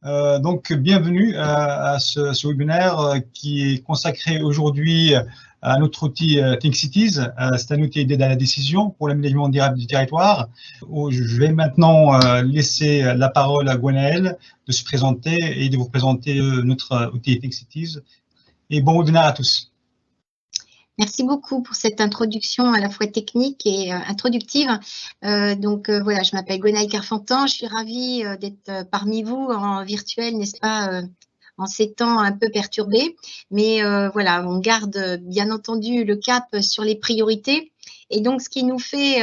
Bienvenue à ce webinaire qui est consacré aujourd'hui à notre outil Think Cities. C'est un outil d'aide à la décision pour l'aménagement durable du territoire. Je vais maintenant laisser la parole à Gwenaëlle de se présenter et de vous présenter notre outil Think Cities. Et bon webinaire à tous. Merci beaucoup pour cette introduction à la fois technique et introductive. Voilà, je m'appelle Gwenaëlle Carfentan. Je suis ravie d'être parmi vous en virtuel, n'est-ce pas, en ces temps un peu perturbés. Mais voilà, on garde bien entendu le cap sur les priorités. Et donc, ce qui nous fait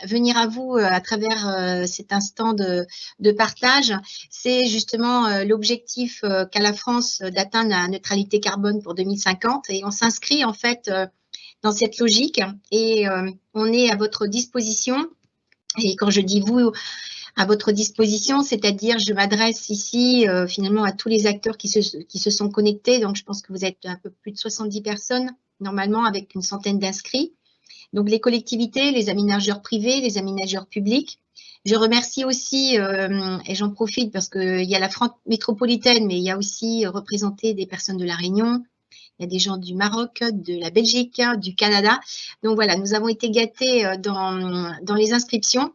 venir à vous à travers cet instant de partage, c'est justement l'objectif qu'a la France d'atteindre la neutralité carbone pour 2050. Et on s'inscrit en fait dans cette logique et on est à votre disposition. Et quand je dis vous, à votre disposition, c'est-à-dire je m'adresse ici finalement à tous les acteurs qui se sont connectés. Donc, je pense que vous êtes un peu plus de 70 personnes normalement avec une centaine d'inscrits. Donc, les collectivités, les aménageurs privés, les aménageurs publics. Je remercie aussi, et j'en profite parce qu'il y a la France métropolitaine, mais il y a aussi représenté des personnes de La Réunion, il y a des gens du Maroc, de la Belgique, du Canada. Donc voilà, nous avons été gâtés dans les inscriptions.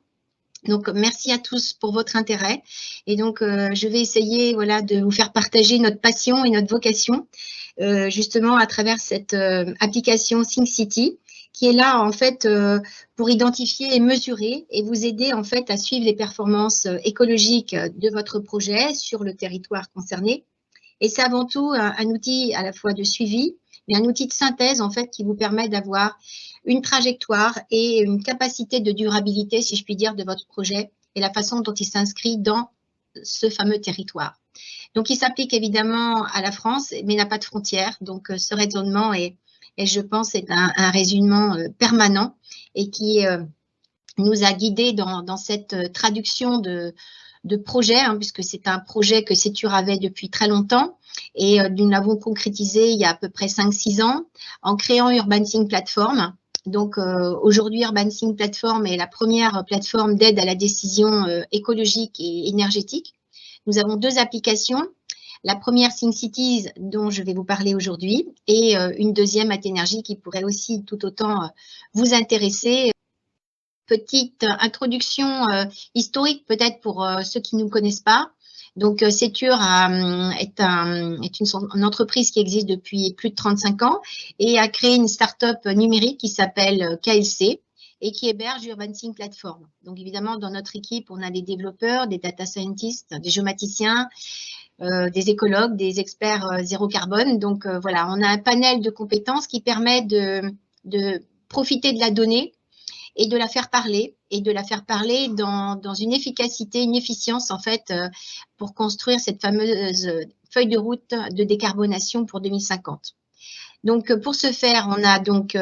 Donc, merci à tous pour votre intérêt. Et donc, je vais essayer voilà, de vous faire partager notre passion et notre vocation, justement à travers cette application ThinkCity, qui est là en fait pour identifier et mesurer et vous aider en fait à suivre les performances écologiques de votre projet sur le territoire concerné. Et c'est avant tout un outil à la fois de suivi, mais un outil de synthèse en fait qui vous permet d'avoir une trajectoire et une capacité de durabilité, si je puis dire, de votre projet et la façon dont il s'inscrit dans ce fameux territoire. Donc, il s'applique évidemment à la France, mais n'a pas de frontières. Donc, ce raisonnement est, je pense, est un raisonnement permanent et qui nous a guidés dans cette traduction de projet, hein, puisque c'est un projet que Sétur avait depuis très longtemps et nous l'avons concrétisé il y a à peu près 5-6 ans en créant Urban Think Platform. Donc aujourd'hui, Urban Think Platform est la première plateforme d'aide à la décision écologique et énergétique. Nous avons 2 applications. La première, Think Cities, dont je vais vous parler aujourd'hui, et une deuxième, Athenergy, qui pourrait aussi tout autant vous intéresser. Petite introduction historique peut-être pour ceux qui ne nous connaissent pas. Donc, Sétur est une entreprise qui existe depuis plus de 35 ans et a créé une start-up numérique qui s'appelle KLC et qui héberge Urban Think Platform. Donc, évidemment, dans notre équipe, on a des développeurs, des data scientists, des géomaticiens, des écologues, des experts zéro carbone. Donc, voilà, on a un panel de compétences qui permet de profiter de la donnée et de la faire parler, dans une efficacité, une efficience en fait, pour construire cette fameuse feuille de route de décarbonation pour 2050. Donc, pour ce faire, on a donc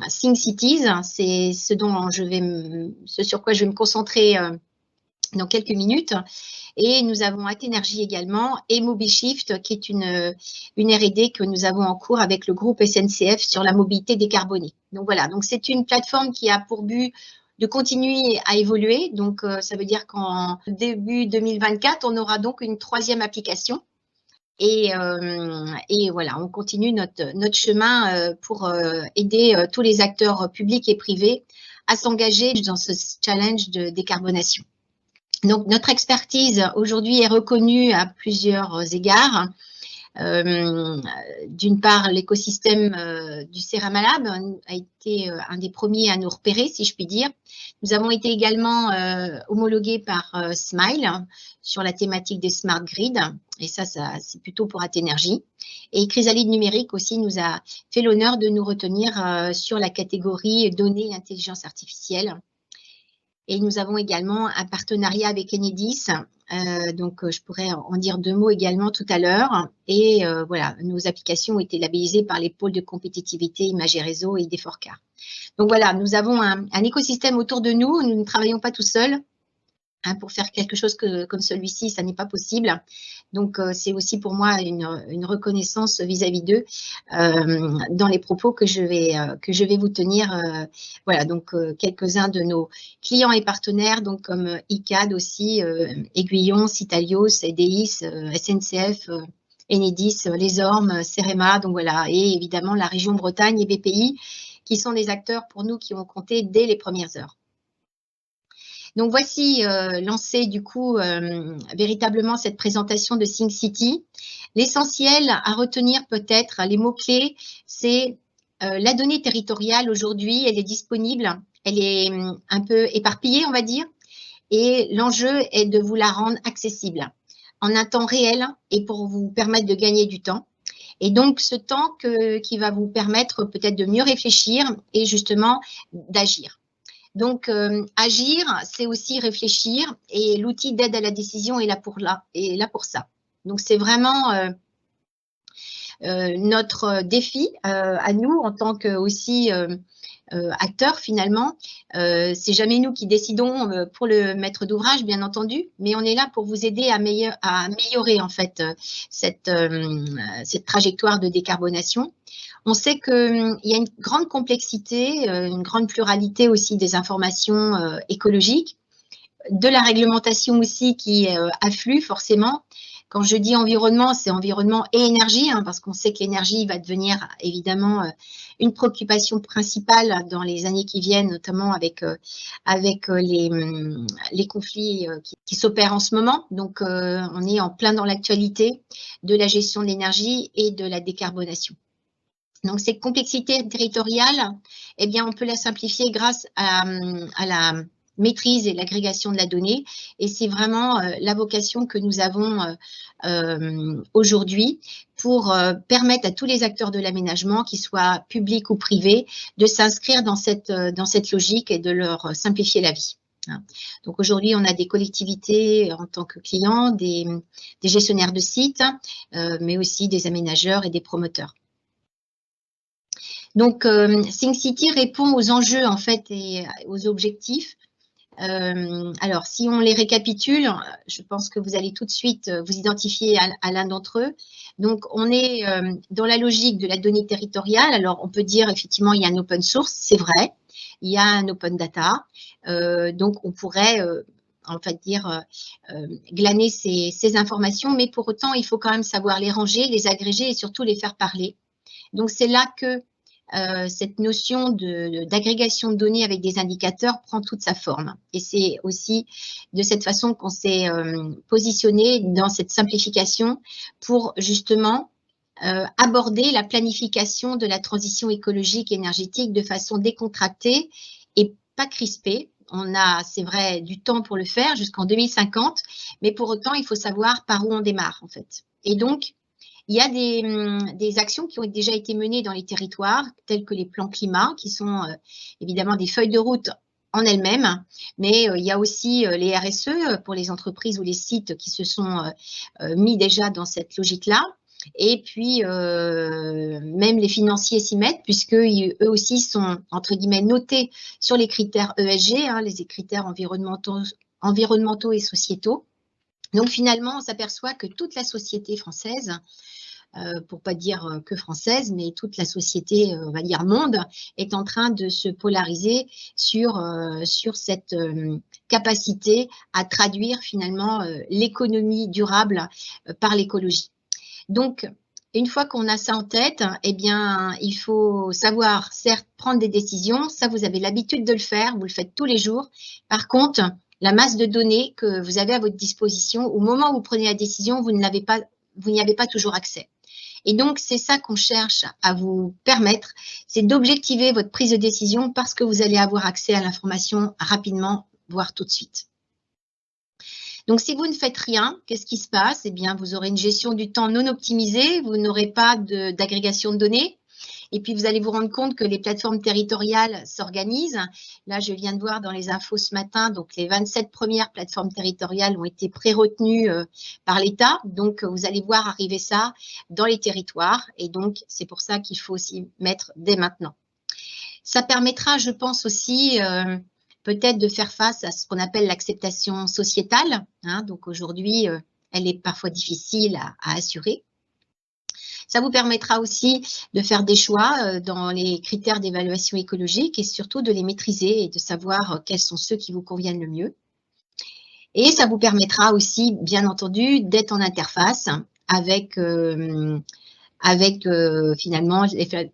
Think Cities, c'est ce sur quoi je vais me concentrer dans quelques minutes. Et nous avons Athenergy également et MobiShift, qui est une R&D que nous avons en cours avec le groupe SNCF sur la mobilité décarbonée. Donc voilà, donc c'est une plateforme qui a pour but de continuer à évoluer. Donc ça veut dire qu'en début 2024, on aura donc une 3e application. Et voilà, on continue notre chemin pour aider tous les acteurs publics et privés à s'engager dans ce challenge de décarbonation. Donc, notre expertise aujourd'hui est reconnue à plusieurs égards. D'une part, l'écosystème du Ceramalab a été un des premiers à nous repérer, si je puis dire. Nous avons été également homologués par Smile sur la thématique des smart grids, et ça c'est plutôt pour Athenergy. Et Chrysalide Numérique aussi nous a fait l'honneur de nous retenir sur la catégorie données et intelligence artificielle. Et nous avons également un partenariat avec Enedis, donc je pourrais en dire 2 mots également tout à l'heure. Et voilà, nos applications ont été labellisées par les pôles de compétitivité, Images et Réseaux et Ideforca. Donc voilà, nous avons un écosystème autour de nous, nous ne travaillons pas tout seuls. hein, pour faire quelque chose comme celui-ci, ça n'est pas possible. Donc, c'est aussi pour moi une reconnaissance vis-à-vis d'eux dans les propos que je vais vous tenir. Voilà, donc quelques-uns de nos clients et partenaires, donc comme ICAD aussi, Aiguillon, Citalios, EDIS, SNCF, Enedis, Les Ormes, Cerema, donc voilà, et évidemment la région Bretagne et BPI, qui sont des acteurs pour nous qui ont compté dès les premières heures. Donc voici lancé du coup véritablement cette présentation de Think City. L'essentiel à retenir peut-être, les mots-clés, c'est la donnée territoriale aujourd'hui, elle est disponible, elle est un peu éparpillée on va dire, et l'enjeu est de vous la rendre accessible en un temps réel et pour vous permettre de gagner du temps. Et donc ce temps qui va vous permettre peut-être de mieux réfléchir et justement d'agir. Donc, agir, c'est aussi réfléchir et l'outil d'aide à la décision est là pour ça. Donc, c'est vraiment notre défi à nous en tant que aussi acteurs finalement. C'est jamais nous qui décidons pour le maître d'ouvrage, bien entendu, mais on est là pour vous aider à améliorer en fait cette trajectoire de décarbonation. On sait qu'il y a une grande complexité, une grande pluralité aussi des informations écologiques, de la réglementation aussi qui afflue forcément. Quand je dis environnement, c'est environnement et énergie, hein, parce qu'on sait que l'énergie va devenir évidemment une préoccupation principale dans les années qui viennent, notamment avec les conflits qui s'opèrent en ce moment. Donc, on est en plein dans l'actualité de la gestion de l'énergie et de la décarbonation. Donc, cette complexité territoriale, eh bien, on peut la simplifier grâce à la maîtrise et l'agrégation de la donnée. Et c'est vraiment la vocation que nous avons aujourd'hui pour permettre à tous les acteurs de l'aménagement, qu'ils soient publics ou privés, de s'inscrire dans cette logique et de leur simplifier la vie. Donc aujourd'hui, on a des collectivités en tant que clients, des gestionnaires de sites, mais aussi des aménageurs et des promoteurs. Donc, Think City répond aux enjeux en fait et aux objectifs. Alors, si on les récapitule, je pense que vous allez tout de suite vous identifier à l'un d'entre eux. Donc, on est dans la logique de la donnée territoriale. Alors, on peut dire effectivement, il y a un open source, c'est vrai. Il y a un open data. Donc, on pourrait en fait dire glaner ces informations, mais pour autant, il faut quand même savoir les ranger, les agréger et surtout les faire parler. Donc, c'est là que cette notion d'agrégation de données avec des indicateurs prend toute sa forme. Et c'est aussi de cette façon qu'on s'est positionné dans cette simplification pour justement aborder la planification de la transition écologique et énergétique de façon décontractée et pas crispée. On a, c'est vrai, du temps pour le faire jusqu'en 2050, mais pour autant, il faut savoir par où on démarre en fait. Et donc, il y a des actions qui ont déjà été menées dans les territoires, telles que les plans climat, qui sont évidemment des feuilles de route en elles-mêmes, mais il y a aussi les RSE pour les entreprises ou les sites qui se sont mis déjà dans cette logique-là. Et puis, même les financiers s'y mettent, puisqu'eux aussi sont, entre guillemets, notés sur les critères ESG, hein, les critères environnementaux et sociétaux. Donc, finalement, on s'aperçoit que toute la société française, pour pas dire que française, mais toute la société, on va dire monde, est en train de se polariser sur cette capacité à traduire finalement l'économie durable par l'écologie. Donc, une fois qu'on a ça en tête, eh bien, il faut savoir, certes, prendre des décisions. Ça, vous avez l'habitude de le faire, vous le faites tous les jours. Par contre, la masse de données que vous avez à votre disposition, au moment où vous prenez la décision, vous n'y avez pas toujours accès. Et donc, c'est ça qu'on cherche à vous permettre, c'est d'objectiver votre prise de décision parce que vous allez avoir accès à l'information rapidement, voire tout de suite. Donc, si vous ne faites rien, qu'est-ce qui se passe? Eh bien, vous aurez une gestion du temps non optimisée, vous n'aurez pas d'agrégation de données. Et puis, vous allez vous rendre compte que les plateformes territoriales s'organisent. Là, je viens de voir dans les infos ce matin, donc les 27 premières plateformes territoriales ont été pré-retenues par l'État. Donc, vous allez voir arriver ça dans les territoires. Et donc, c'est pour ça qu'il faut aussi mettre dès maintenant. Ça permettra, je pense aussi, peut-être de faire face à ce qu'on appelle l'acceptation sociétale, hein, donc aujourd'hui, elle est parfois difficile à assurer. Ça vous permettra aussi de faire des choix dans les critères d'évaluation écologique et surtout de les maîtriser et de savoir quels sont ceux qui vous conviennent le mieux. Et ça vous permettra aussi, bien entendu, d'être en interface avec finalement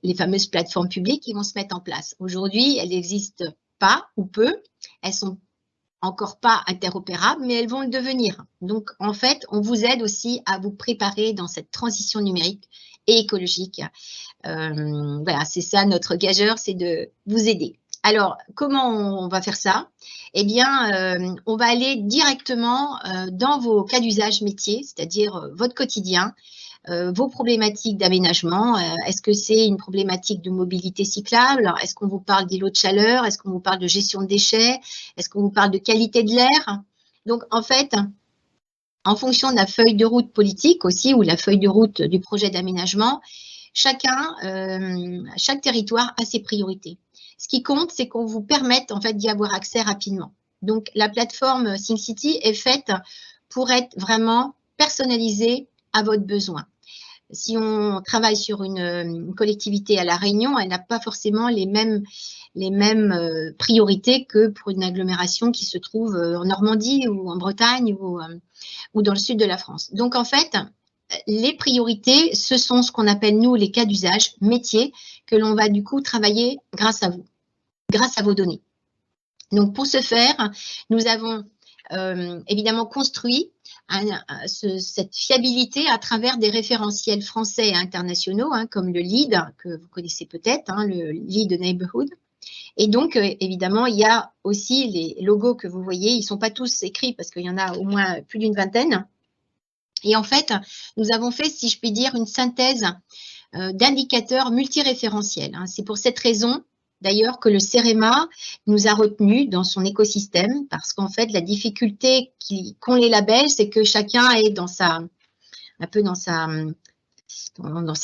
les fameuses plateformes publiques qui vont se mettre en place. Aujourd'hui, elles n'existent pas ou peu, elles sont encore pas interopérables, mais elles vont le devenir. Donc, en fait, on vous aide aussi à vous préparer dans cette transition numérique et écologique. Voilà, c'est ça notre gageur, c'est de vous aider. Alors, comment on va faire ça? Eh bien, on va aller directement dans vos cas d'usage métier, c'est-à-dire votre quotidien, vos problématiques d'aménagement. Est-ce que c'est une problématique de mobilité cyclable? Est-ce qu'on vous parle d'îlots de chaleur? Est-ce qu'on vous parle de gestion de déchets? Est-ce qu'on vous parle de qualité de l'air? Donc, en fait, en fonction de la feuille de route politique aussi, ou la feuille de route du projet d'aménagement, chaque territoire a ses priorités. Ce qui compte, c'est qu'on vous permette en fait d'y avoir accès rapidement. Donc, la plateforme ThinkCity est faite pour être vraiment personnalisée à votre besoin. Si on travaille sur une collectivité à La Réunion, elle n'a pas forcément les mêmes priorités que pour une agglomération qui se trouve en Normandie ou en Bretagne ou dans le sud de la France. Donc, en fait, les priorités, ce sont ce qu'on appelle, nous, les cas d'usage métiers que l'on va du coup travailler grâce à vous, grâce à vos données. Donc, pour ce faire, nous avons évidemment construit cette fiabilité à travers des référentiels français et internationaux, hein, comme le LEED, que vous connaissez peut-être, hein, le LEED Neighborhood. Et donc, évidemment, il y a aussi les logos que vous voyez, ils ne sont pas tous écrits parce qu'il y en a au moins plus d'une vingtaine. Et en fait, nous avons fait, si je puis dire, une synthèse d'indicateurs multiréférentiels. Hein. C'est pour cette raison, d'ailleurs, que le CEREMA nous a retenus dans son écosystème, parce qu'en fait, la difficulté qu'ont les labels, c'est que chacun est un peu dans sa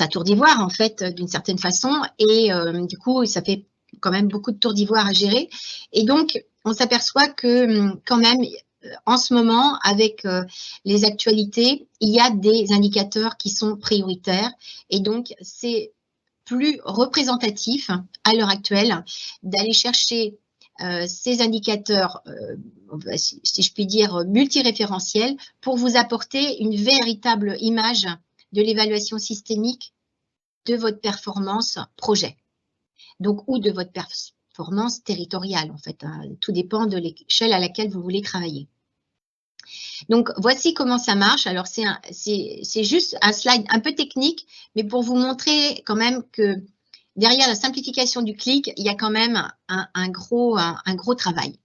tour d'ivoire, en fait, d'une certaine façon, et du coup, ça fait quand même beaucoup de tours d'ivoire à gérer. Et donc, on s'aperçoit que quand même, en ce moment, avec les actualités, il y a des indicateurs qui sont prioritaires, et donc, c'est plus représentatif à l'heure actuelle d'aller chercher ces indicateurs, si je puis dire, multiréférentiels pour vous apporter une véritable image de l'évaluation systémique de votre performance projet, donc ou de votre performance territoriale en fait. Hein, tout dépend de l'échelle à laquelle vous voulez travailler. Donc, voici comment ça marche. Alors, c'est juste un slide un peu technique, mais pour vous montrer quand même que derrière la simplification du clic, il y a quand même un gros travail.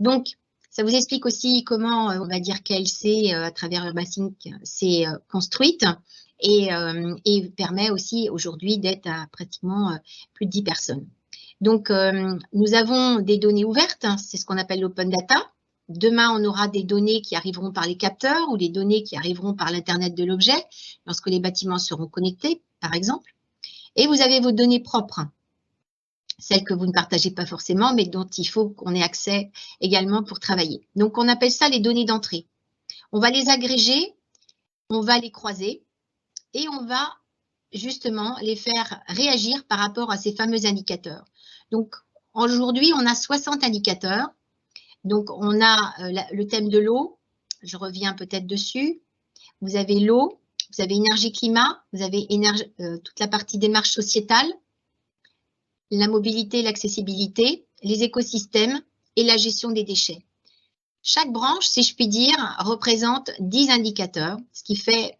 Donc, ça vous explique aussi comment, on va dire, KLC, à travers UrbaSync, s'est construite et permet aussi aujourd'hui d'être à pratiquement plus de 10 personnes. Donc, nous avons des données ouvertes, hein, c'est ce qu'on appelle l'open data. Demain, on aura des données qui arriveront par les capteurs ou des données qui arriveront par l'Internet de l'objet, lorsque les bâtiments seront connectés, par exemple. Et vous avez vos données propres, celles que vous ne partagez pas forcément, mais dont il faut qu'on ait accès également pour travailler. Donc, on appelle ça les données d'entrée. On va les agréger, on va les croiser et on va justement les faire réagir par rapport à ces fameux indicateurs. Donc, aujourd'hui, on a 60 indicateurs. Donc, on a le thème de l'eau, je reviens peut-être dessus. Vous avez l'eau, vous avez énergie-climat, vous avez toute la partie démarche sociétale, la mobilité, l'accessibilité, les écosystèmes et la gestion des déchets. Chaque branche, si je puis dire, représente 10 indicateurs, ce qui fait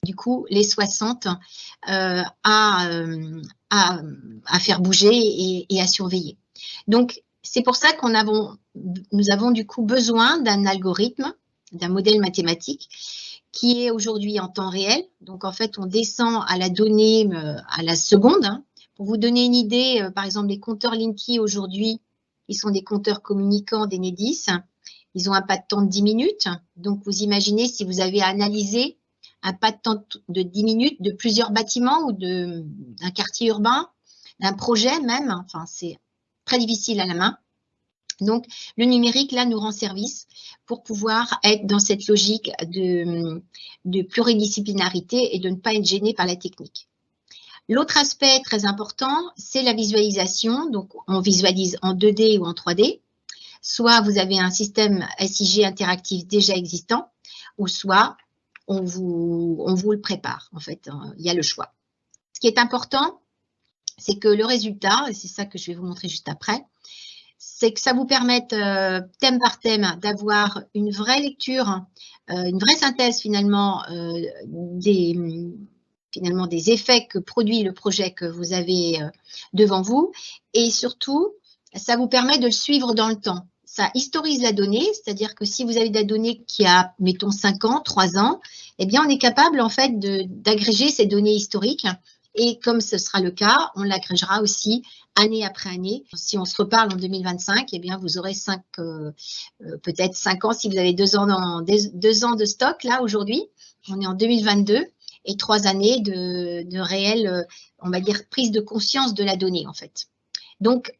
du coup les 60 à faire bouger et à surveiller. Donc, c'est pour ça nous avons du coup besoin d'un algorithme, d'un modèle mathématique qui est aujourd'hui en temps réel. Donc, en fait, on descend à la donnée à la seconde. Hein. Pour vous donner une idée, par exemple, les compteurs Linky aujourd'hui, ils sont des compteurs communicants d'Enedis. Ils ont un pas de temps de 10 minutes. Donc, vous imaginez si vous avez analysé un pas de temps de 10 minutes de plusieurs bâtiments ou d'un quartier urbain, d'un projet même. Enfin, c'est très difficile à la main. Donc, le numérique, là, nous rend service pour pouvoir être dans cette logique de pluridisciplinarité et de ne pas être gêné par la technique. L'autre aspect très important, c'est la visualisation. Donc, on visualise en 2D ou en 3D. Soit vous avez un système SIG interactif déjà existant, ou soit on vous le prépare. En fait, il y a le choix. Ce qui est important, c'est que le résultat, et c'est ça que je vais vous montrer juste après, c'est que ça vous permette, thème par thème, d'avoir une vraie lecture, une vraie synthèse finalement des effets que produit le projet que vous avez devant vous. Et surtout, ça vous permet de le suivre dans le temps. Ça historise la donnée, c'est-à-dire que si vous avez de la donnée qui a, mettons, 5 ans, 3 ans, eh bien, on est capable en fait d'agréger ces données historiques. Et comme ce sera le cas, on l'agrégera aussi année après année. Si on se reparle en 2025, eh bien, vous aurez peut-être 5 ans si vous avez 2 ans, 2 ans de stock là aujourd'hui. On est en 2022 et 3 années de réelle, on va dire, prise de conscience de la donnée en fait. Donc,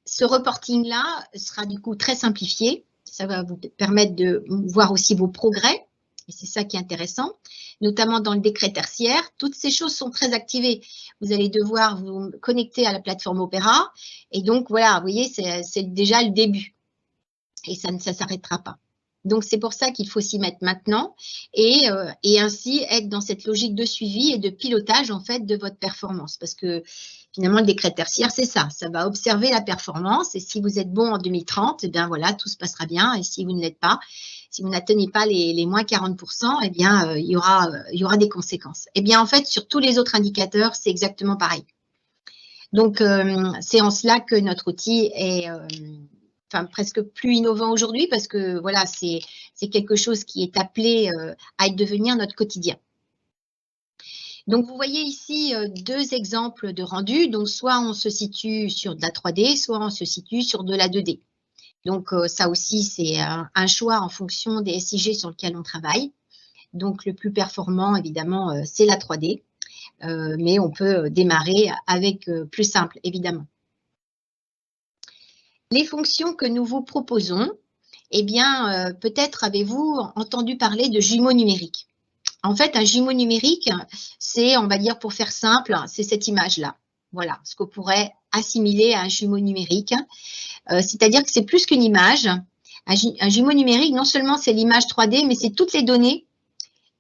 ce reporting-là sera du coup très simplifié. Ça va vous permettre de voir aussi vos progrès. Et c'est ça qui est intéressant, notamment dans le décret tertiaire. Toutes ces choses sont très activées. Vous allez devoir vous connecter à la plateforme Opera. Et donc, voilà, vous voyez, c'est déjà le début. Et ça ne s'arrêtera pas. Donc, c'est pour ça qu'il faut s'y mettre maintenant et ainsi être dans cette logique de suivi et de pilotage, en fait, de votre performance. Parce que, finalement, le décret tertiaire, c'est ça. Ça va observer la performance. Et si vous êtes bon en 2030, eh bien, voilà, tout se passera bien. Et si vous ne l'êtes pas, si vous n'atteignez pas les moins 40%, eh bien, il y aura des conséquences. Eh bien, en fait, sur tous les autres indicateurs, c'est exactement pareil. Donc, c'est en cela que notre outil est presque plus innovant aujourd'hui parce que, voilà, c'est quelque chose qui est appelé à devenir notre quotidien. Donc, vous voyez ici 2 exemples de rendu. Donc, soit on se situe sur de la 3D, soit on se situe sur de la 2D. Donc, ça aussi, c'est un choix en fonction des SIG sur lesquels on travaille. Donc, le plus performant, évidemment, c'est la 3D. Mais on peut démarrer avec plus simple, évidemment. Les fonctions que nous vous proposons, eh bien, peut-être avez-vous entendu parler de jumeaux numériques. En fait, un jumeau numérique, c'est, on va dire, pour faire simple, c'est cette image-là. Voilà, ce qu'on pourrait assimiler à un jumeau numérique. C'est-à-dire que c'est plus qu'une image. Un jumeau numérique, non seulement c'est l'image 3D, mais c'est toutes les données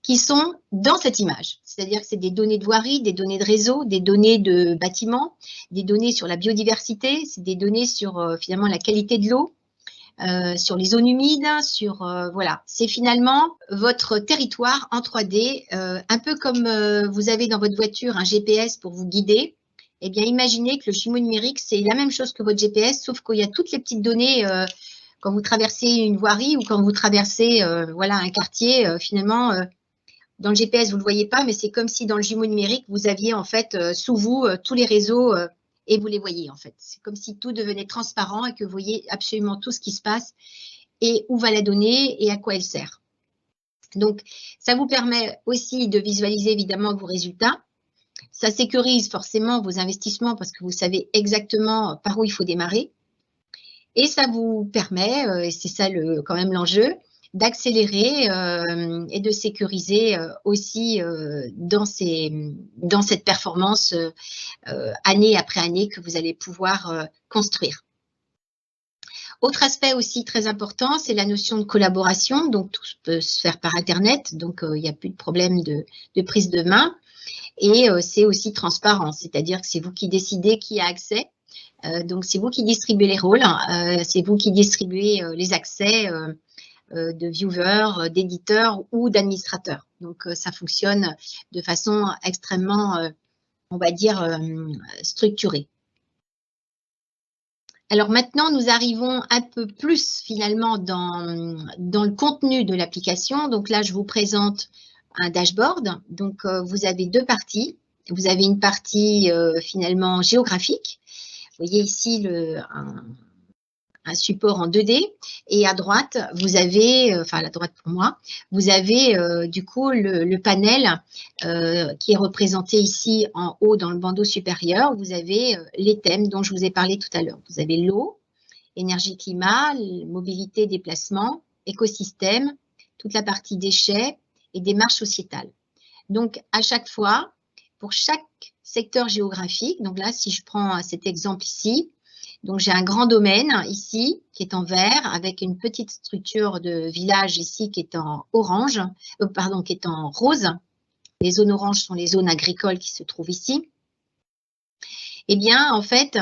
qui sont dans cette image. C'est-à-dire que c'est des données de voirie, des données de réseau, des données de bâtiments, des données sur la biodiversité, c'est des données sur finalement la qualité de l'eau, sur les zones humides, sur voilà. C'est finalement votre territoire en 3D, un peu comme vous avez dans votre voiture un GPS pour vous guider. Eh bien, imaginez que le jumeau numérique, c'est la même chose que votre GPS, sauf qu'il y a toutes les petites données quand vous traversez une voirie ou quand vous traversez voilà, un quartier, finalement, dans le GPS, vous ne le voyez pas, mais c'est comme si dans le jumeau numérique, vous aviez en fait sous vous tous les réseaux et vous les voyez en fait. C'est comme si tout devenait transparent et que vous voyez absolument tout ce qui se passe et où va la donnée et à quoi elle sert. Donc, ça vous permet aussi de visualiser évidemment vos résultats. Ça sécurise forcément vos investissements parce que vous savez exactement par où il faut démarrer. Et ça vous permet, et c'est ça quand même l'enjeu, d'accélérer et de sécuriser aussi dans cette performance année après année que vous allez pouvoir construire. Autre aspect aussi très important, c'est la notion de collaboration. Donc, tout peut se faire par Internet, donc il n'y a plus de problème de prise de main. Et c'est aussi transparent, c'est-à-dire que c'est vous qui décidez qui a accès. Donc, c'est vous qui distribuez les rôles, c'est vous qui distribuez les accès de viewers, d'éditeurs ou d'administrateurs. Donc, ça fonctionne de façon extrêmement, on va dire, structurée. Alors maintenant, nous arrivons un peu plus finalement dans le contenu de l'application. Donc là, je vous présente un dashboard. Donc, vous avez 2 parties. Vous avez une partie finalement géographique. Vous voyez ici un support en 2D et à droite, vous avez, enfin à la droite pour moi, vous avez du coup le panel qui est représenté ici en haut dans le bandeau supérieur. Vous avez les thèmes dont je vous ai parlé tout à l'heure. Vous avez l'eau énergie-climat, mobilité, déplacement, écosystème, toute la partie déchets et démarche sociétale. Donc, à chaque fois, pour chaque secteur géographique, donc là, si je prends cet exemple ici, donc j'ai un grand domaine ici qui est en vert avec une petite structure de village ici qui est en orange, qui est en rose. Les zones oranges sont les zones agricoles qui se trouvent ici. Eh bien, en fait,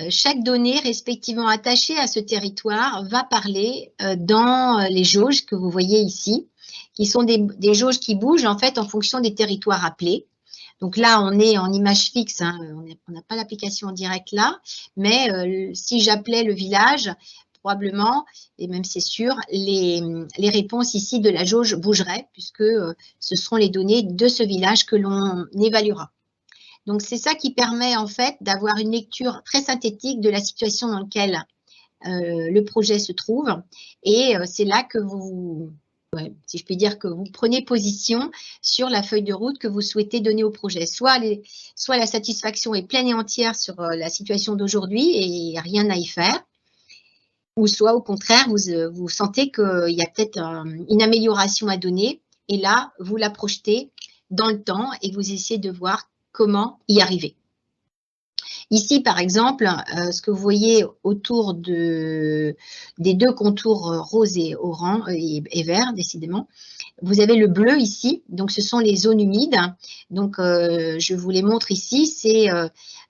chaque donnée respectivement attachée à ce territoire va parler dans les jauges que vous voyez ici, qui sont des jauges qui bougent en fait en fonction des territoires appelés. Donc là, on est en image fixe, hein, on n'a pas l'application en direct là, mais si j'appelais le village, probablement, et même c'est sûr, les réponses ici de la jauge bougeraient puisque ce seront les données de ce village que l'on évaluera. Donc, c'est ça qui permet en fait d'avoir une lecture très synthétique de la situation dans laquelle le projet se trouve. Et c'est là que vous, si je puis dire, que vous prenez position sur la feuille de route que vous souhaitez donner au projet. Soit la satisfaction est pleine et entière sur la situation d'aujourd'hui et rien à y faire, ou soit au contraire, vous sentez qu'il y a peut-être une amélioration à donner et là, vous la projetez dans le temps et vous essayez de voir comment y arriver. Ici, par exemple, ce que vous voyez autour des deux contours rose et orange et vert, décidément, vous avez le bleu ici, donc ce sont les zones humides. Donc, je vous les montre ici, c'est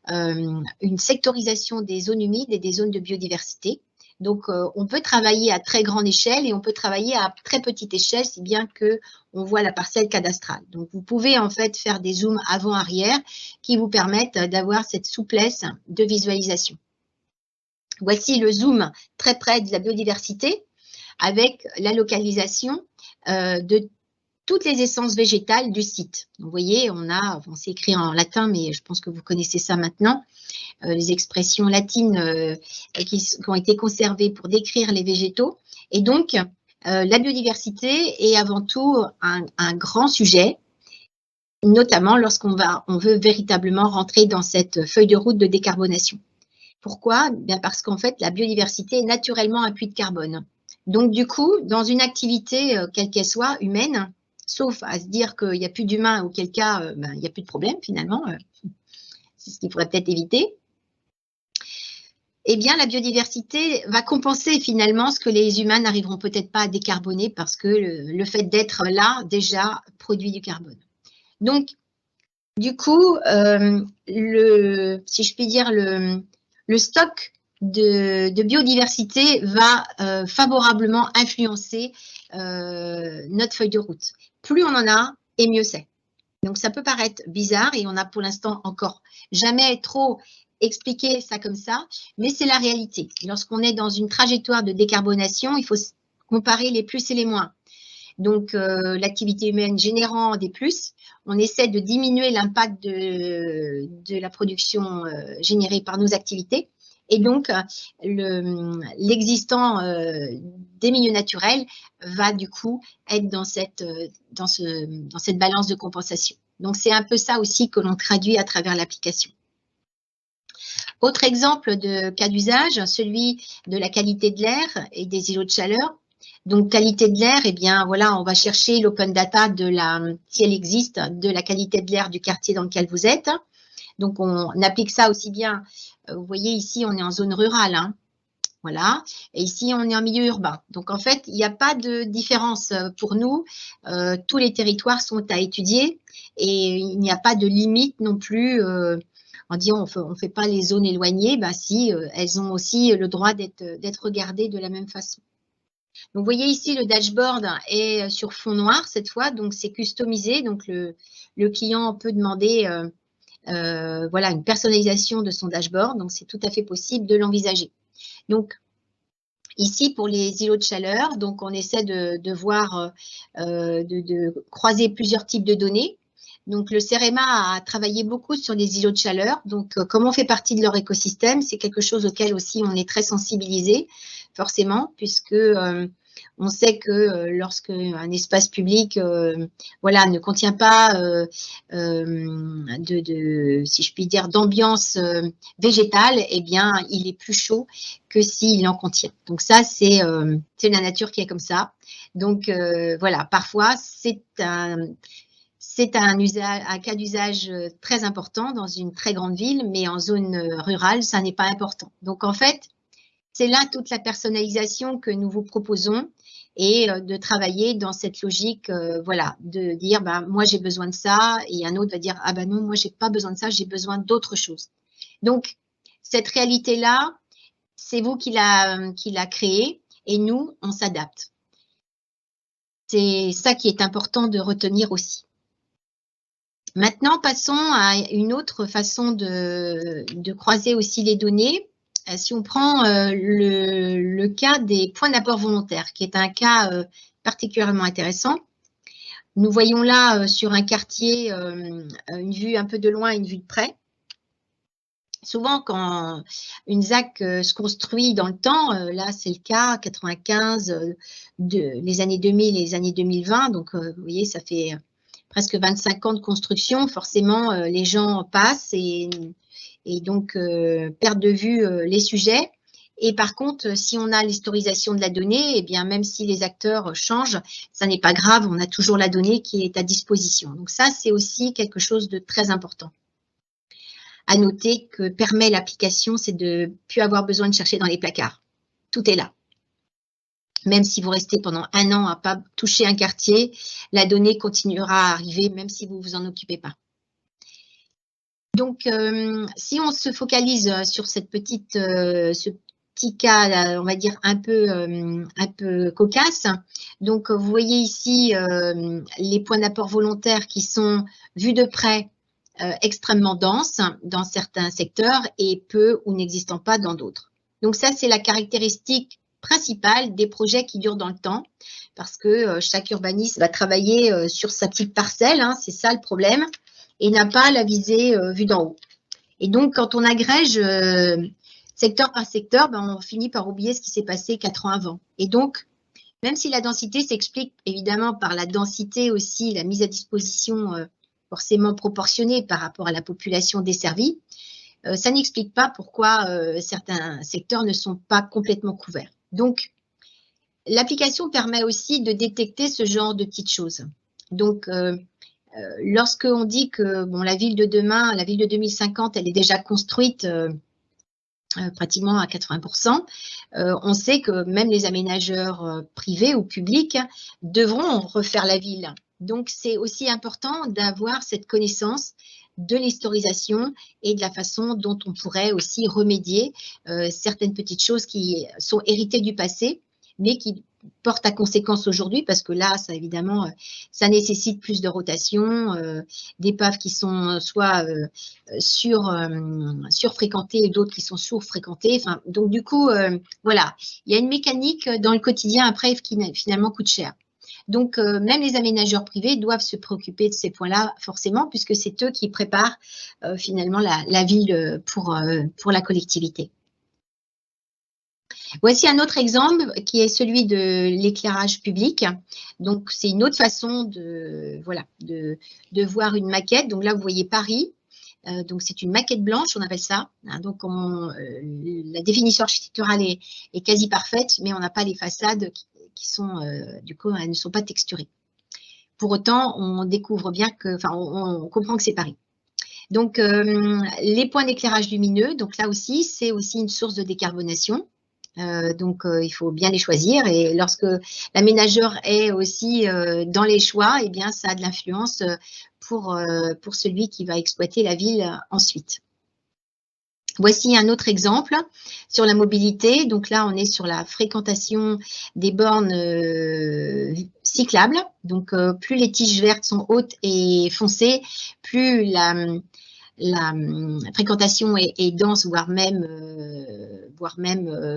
une sectorisation des zones humides et des zones de biodiversité. Donc, on peut travailler à très grande échelle et on peut travailler à très petite échelle, si bien qu'on voit la parcelle cadastrale. Donc, vous pouvez en fait faire des zooms avant-arrière qui vous permettent d'avoir cette souplesse de visualisation. Voici le zoom très près de la biodiversité avec la localisation de toutes les essences végétales du site. Vous voyez, c'est écrit en latin, mais je pense que vous connaissez ça maintenant, les expressions latines qui ont été conservées pour décrire les végétaux. Et donc, la biodiversité est avant tout un grand sujet, notamment lorsqu'on veut véritablement rentrer dans cette feuille de route de décarbonation. Pourquoi? Bien parce qu'en fait, la biodiversité est naturellement un puits de carbone. Donc, du coup, dans une activité, quelle qu'elle soit, humaine, sauf à se dire qu'il n'y a plus d'humains, auquel cas, il n'y a plus de problème finalement, c'est ce qu'il faudrait peut-être éviter. Eh bien, la biodiversité va compenser finalement ce que les humains n'arriveront peut-être pas à décarboner parce que le fait d'être là, déjà, produit du carbone. Donc, du coup, si je puis dire, le stock de biodiversité va favorablement influencer notre feuille de route. Plus on en a, et mieux c'est. Donc, ça peut paraître bizarre et on n'a pour l'instant encore jamais trop expliqué ça comme ça, mais c'est la réalité. Lorsqu'on est dans une trajectoire de décarbonation, il faut comparer les plus et les moins. Donc, l'activité humaine générant des plus, on essaie de diminuer l'impact de la production générée par nos activités. Et donc, l'existant des milieux naturels va du coup être dans cette balance de compensation. Donc, c'est un peu ça aussi que l'on traduit à travers l'application. Autre exemple de cas d'usage, celui de la qualité de l'air et des îlots de chaleur. Donc, qualité de l'air, eh bien, voilà, on va chercher l'open data si elle existe, de la qualité de l'air du quartier dans lequel vous êtes. Donc, on applique ça aussi bien, vous voyez ici, on est en zone rurale, hein, voilà, et ici, on est en milieu urbain. Donc, en fait, il n'y a pas de différence pour nous. Tous les territoires sont à étudier et il n'y a pas de limite non plus. On dit on ne fait pas les zones éloignées, bah si, elles ont aussi le droit d'être regardées de la même façon. Donc, vous voyez ici, le dashboard est sur fond noir cette fois, donc c'est customisé. Donc, le client peut demander voilà, une personnalisation de son dashboard, donc c'est tout à fait possible de l'envisager. Donc, ici, pour les îlots de chaleur, donc on essaie de voir, de croiser plusieurs types de données. Donc, le CEREMA a travaillé beaucoup sur les îlots de chaleur. Donc, comme on fait partie de leur écosystème, c'est quelque chose auquel aussi on est très sensibilisé, forcément, puisque On sait que lorsque un espace public voilà, ne contient pas si je puis dire, d'ambiance végétale, eh bien, il est plus chaud que s'il en contient. Donc ça, c'est la nature qui est comme ça. Donc voilà, parfois, c'est un cas d'usage très important dans une très grande ville, mais en zone rurale, ça n'est pas important. Donc en fait, c'est là toute la personnalisation que nous vous proposons et de travailler dans cette logique, voilà, de dire, bah, moi j'ai besoin de ça, et un autre va dire, ah ben non, moi j'ai pas besoin de ça, j'ai besoin d'autre chose. Donc, cette réalité-là, c'est vous qui l'a créée, et nous, on s'adapte. C'est ça qui est important de retenir aussi. Maintenant, passons à une autre façon de croiser aussi les données. Si on prend le cas des points d'apport volontaires, qui est un cas particulièrement intéressant. Nous voyons là sur un quartier une vue un peu de loin et une vue de près. Souvent, quand une ZAC se construit dans le temps, là c'est le cas, 95, les années 2000 et les années 2020, donc vous voyez, ça fait presque 25 ans de construction, forcément les gens passent et donc perdent de vue les sujets. Et par contre, si on a l'historisation de la donnée, eh bien même si les acteurs changent, ça n'est pas grave, on a toujours la donnée qui est à disposition. Donc ça, c'est aussi quelque chose de très important. À noter que permet l'application, c'est de ne plus avoir besoin de chercher dans les placards. Tout est là. Même si vous restez pendant 1 an à ne pas toucher un quartier, la donnée continuera à arriver, même si vous ne vous en occupez pas. Donc, si on se focalise sur ce petit cas, on va dire un peu cocasse, donc vous voyez ici les points d'apport volontaires qui sont vus de près, extrêmement denses dans certains secteurs et peu ou n'existant pas dans d'autres. Donc ça, c'est la caractéristique principale des projets qui durent dans le temps, parce que chaque urbaniste va travailler sur sa petite parcelle, hein, c'est ça le problème, et n'a pas la visée vue d'en haut. Et donc, quand on agrège secteur par secteur, ben, on finit par oublier ce qui s'est passé 4 ans avant. Et donc, même si la densité s'explique évidemment par la densité aussi, la mise à disposition forcément proportionnée par rapport à la population desservie, ça n'explique pas pourquoi certains secteurs ne sont pas complètement couverts. Donc, l'application permet aussi de détecter ce genre de petites choses. Donc, lorsqu'on dit que bon, la ville de demain, la ville de 2050, elle est déjà construite pratiquement à 80%, on sait que même les aménageurs privés ou publics devront refaire la ville. Donc, c'est aussi important d'avoir cette connaissance de l'historisation et de la façon dont on pourrait aussi remédier certaines petites choses qui sont héritées du passé, mais qui portent à conséquence aujourd'hui, parce que là, ça évidemment, ça nécessite plus de rotation, d'épaves qui sont soit surfréquentées et d'autres qui sont sous-fréquentées. Enfin, donc du coup, voilà, il y a une mécanique dans le quotidien après qui finalement coûte cher. Donc, même les aménageurs privés doivent se préoccuper de ces points-là, forcément, puisque c'est eux qui préparent finalement la ville pour la collectivité. Voici un autre exemple qui est celui de l'éclairage public. Donc, c'est une autre façon de voir une maquette. Donc là, vous voyez Paris. Donc, c'est une maquette blanche, on appelle ça. Donc, la définition architecturale est quasi parfaite, mais on n'a pas les façades qui sont, du coup, elles ne sont pas texturées. Pour autant, on découvre bien que, enfin, on comprend que c'est Paris. Donc, les points d'éclairage lumineux, donc là aussi, c'est aussi une source de décarbonation. Donc, il faut bien les choisir. Et lorsque l'aménageur est aussi dans les choix, eh bien, ça a de l'influence pour celui qui va exploiter la ville ensuite. Voici un autre exemple sur la mobilité. Donc là, on est sur la fréquentation des bornes cyclables. Donc, plus les tiges vertes sont hautes et foncées, plus la fréquentation est dense, voire même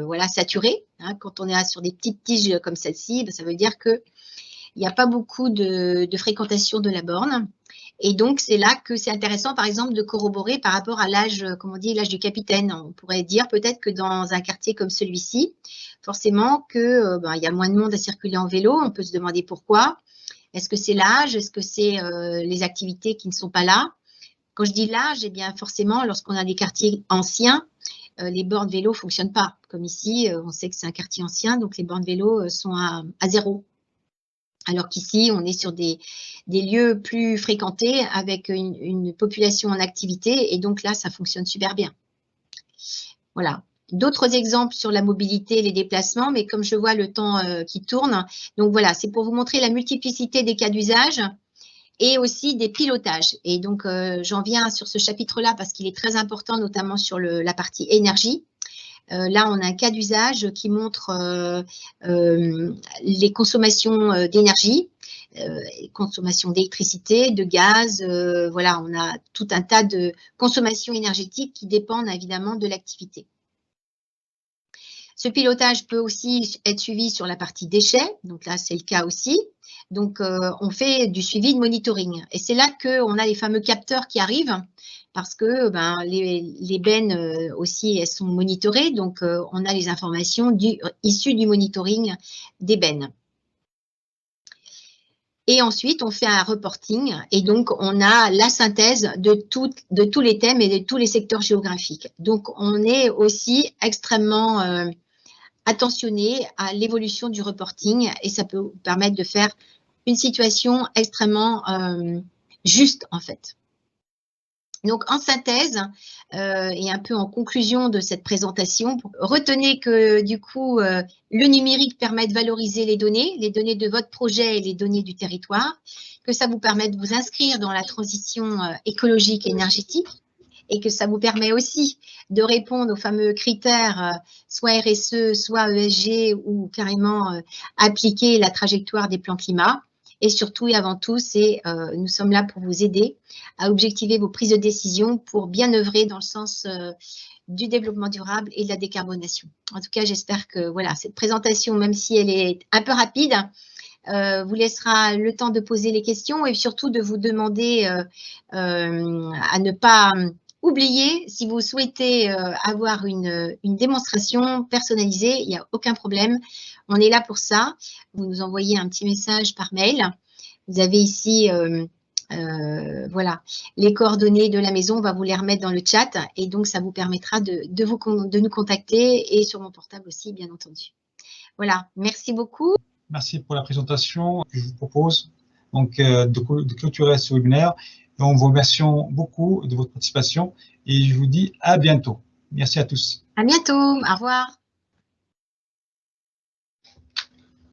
voilà, saturée. Hein. Quand on est sur des petites tiges comme celle-ci, ça veut dire que il n'y a pas beaucoup de fréquentation de la borne. Et donc, c'est là que c'est intéressant, par exemple, de corroborer par rapport à l'âge, comme on dit, l'âge du capitaine. On pourrait dire peut-être que dans un quartier comme celui-ci, forcément que il y a moins de monde à circuler en vélo. On peut se demander pourquoi. Est-ce que c'est l'âge? Est-ce que c'est les activités qui ne sont pas là? Quand je dis l'âge, eh bien forcément, lorsqu'on a des quartiers anciens, les bornes vélo ne fonctionnent pas. Comme ici, on sait que c'est un quartier ancien, donc les bornes vélo sont à 0. Alors qu'ici, on est sur des lieux plus fréquentés avec une population en activité, et donc là, ça fonctionne super bien. Voilà. D'autres exemples sur la mobilité et les déplacements, mais comme je vois le temps qui tourne, donc voilà, c'est pour vous montrer la multiplicité des cas d'usage et aussi des pilotages. Et donc, j'en viens sur ce chapitre-là parce qu'il est très important, notamment sur la partie énergie. Là, on a un cas d'usage qui montre les consommations d'énergie, consommation d'électricité, de gaz. Voilà, on a tout un tas de consommations énergétiques qui dépendent évidemment de l'activité. Ce pilotage peut aussi être suivi sur la partie déchets, donc là c'est le cas aussi. Donc on fait du suivi de monitoring et c'est là qu'on a les fameux capteurs qui arrivent parce que les bennes aussi elles sont monitorées, donc on a les informations issues du monitoring des bennes. Et ensuite, on fait un reporting et donc on a la synthèse de tous les thèmes et de tous les secteurs géographiques. Donc on est aussi extrêmement attentionné à l'évolution du reporting et ça peut vous permettre de faire une situation extrêmement juste en fait. Donc en synthèse et un peu en conclusion de cette présentation, retenez que du coup le numérique permet de valoriser les données de votre projet et les données du territoire, que ça vous permet de vous inscrire dans la transition écologique et énergétique, et que ça vous permet aussi de répondre aux fameux critères, soit RSE, soit ESG, ou carrément appliquer la trajectoire des plans climat. Et surtout et avant tout, nous sommes là pour vous aider à objectiver vos prises de décision pour bien œuvrer dans le sens du développement durable et de la décarbonation. En tout cas, j'espère que voilà, cette présentation, même si elle est un peu rapide, vous laissera le temps de poser les questions et surtout de vous demander à ne pas oublier, si vous souhaitez avoir une démonstration personnalisée, il n'y a aucun problème. On est là pour ça. Vous nous envoyez un petit message par mail. Vous avez ici voilà, les coordonnées de la maison. On va vous les remettre dans le chat et donc ça vous permettra de nous contacter et sur mon portable aussi, bien entendu. Voilà, merci beaucoup. Merci pour la présentation. Je vous propose donc de clôturer ce webinaire. Et on vous remercie beaucoup de votre participation et je vous dis à bientôt. Merci à tous. À bientôt. Au revoir.